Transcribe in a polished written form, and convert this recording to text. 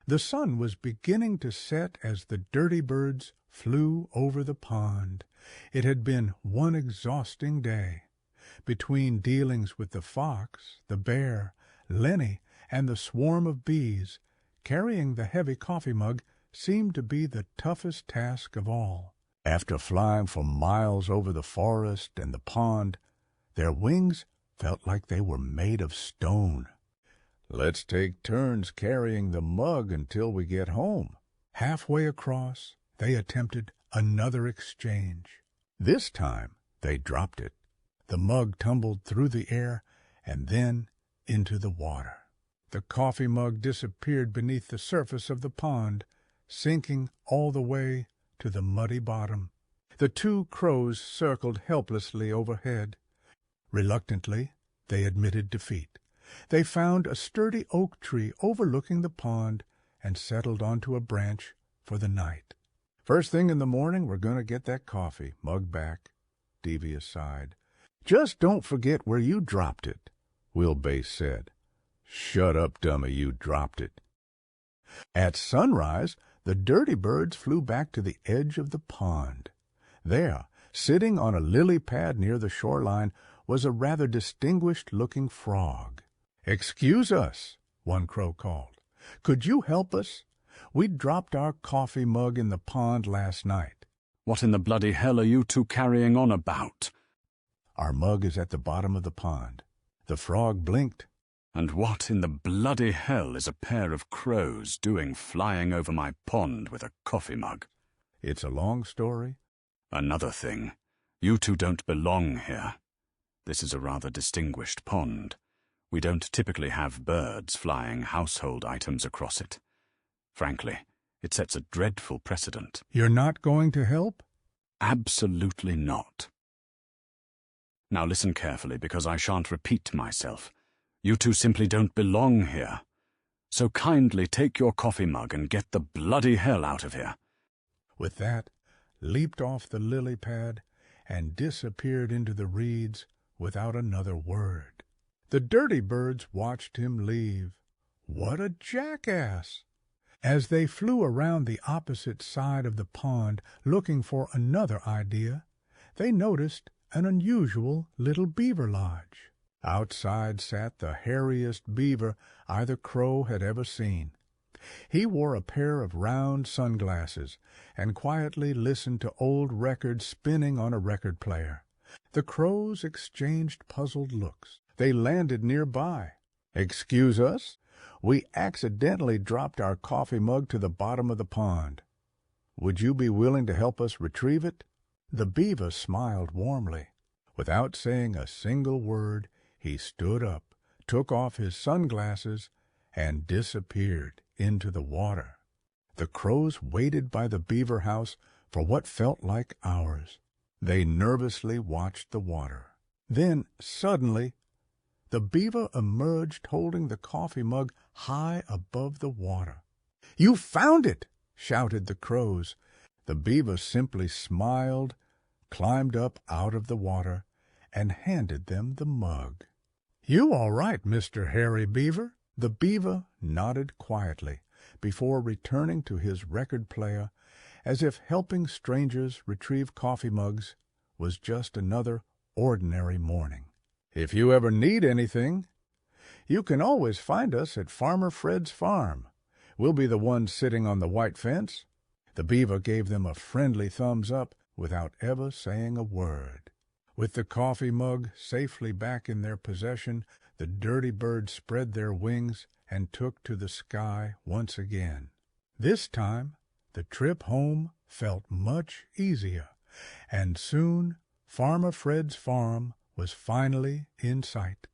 The sun was beginning to set as the dirty birds flew over the pond. It had been one exhausting day. Between dealings with the fox, the bear, Lenny, and the swarm of bees, carrying the heavy coffee mug seemed to be the toughest task of all. After flying for miles over the forest and the pond, their wings felt like they were made of stone. "Let's take turns carrying the mug until we get home." Halfway across, they attempted another exchange. This time, they dropped it. The mug tumbled through the air and then into the water. The coffee mug disappeared beneath the surface of the pond, sinking all the way to the muddy bottom. The two crows circled helplessly overhead. Reluctantly, they admitted defeat. They found a sturdy oak tree overlooking the pond and settled onto a branch for the night. "First thing in the morning, we're going to get that coffee mug back," Devious sighed. "Just don't forget where you dropped it," Wheelbase said. "Shut up, dummy, you dropped it." At sunrise, the dirty birds flew back to the edge of the pond. There, sitting on a lily pad near the shoreline, was a rather distinguished-looking frog. "Excuse us," one crow called. "Could you help us? We dropped our coffee mug in the pond last night." "What in the bloody hell are you two carrying on about?" "Our mug is at the bottom of the pond." The frog blinked. "And what in the bloody hell is a pair of crows doing flying over my pond with a coffee mug?" "It's a long story." "Another thing, you two don't belong here. This is a rather distinguished pond. We don't typically have birds flying household items across it. Frankly, it sets a dreadful precedent." "You're not going to help?" "Absolutely not. Now listen carefully, because I shan't repeat myself. You two simply don't belong here. So kindly take your coffee mug and get the bloody hell out of here." With that, leaped off the lily pad and disappeared into the reeds without another word. The dirty birds watched him leave. What a jackass! As they flew around the opposite side of the pond looking for another idea, they noticed an unusual little beaver lodge. Outside sat the hairiest beaver either crow had ever seen. He wore a pair of round sunglasses and quietly listened to old records spinning on a record player. The crows exchanged puzzled looks. They landed nearby. "Excuse us, we accidentally dropped our coffee mug to the bottom of the pond. Would you be willing to help us retrieve it?" The beaver smiled warmly. Without saying a single word, he stood up, took off his sunglasses, and disappeared into the water. The crows waited by the beaver house for what felt like hours. They nervously watched the water. Then, suddenly, the beaver emerged holding the coffee mug high above the water. "You found it!" shouted the crows. The beaver simply smiled, climbed up out of the water, and handed them the mug. "You all right, Mr. Hairy Beaver?" The beaver nodded quietly before returning to his record player, as if helping strangers retrieve coffee mugs was just another ordinary morning. "If you ever need anything, you can always find us at Farmer Fred's farm. We'll be the ones sitting on the white fence." The beaver gave them a friendly thumbs up without ever saying a word. With the coffee mug safely back in their possession, the dirty birds spread their wings and took to the sky once again. This time, the trip home felt much easier, and soon Farmer Fred's farm was finally in sight.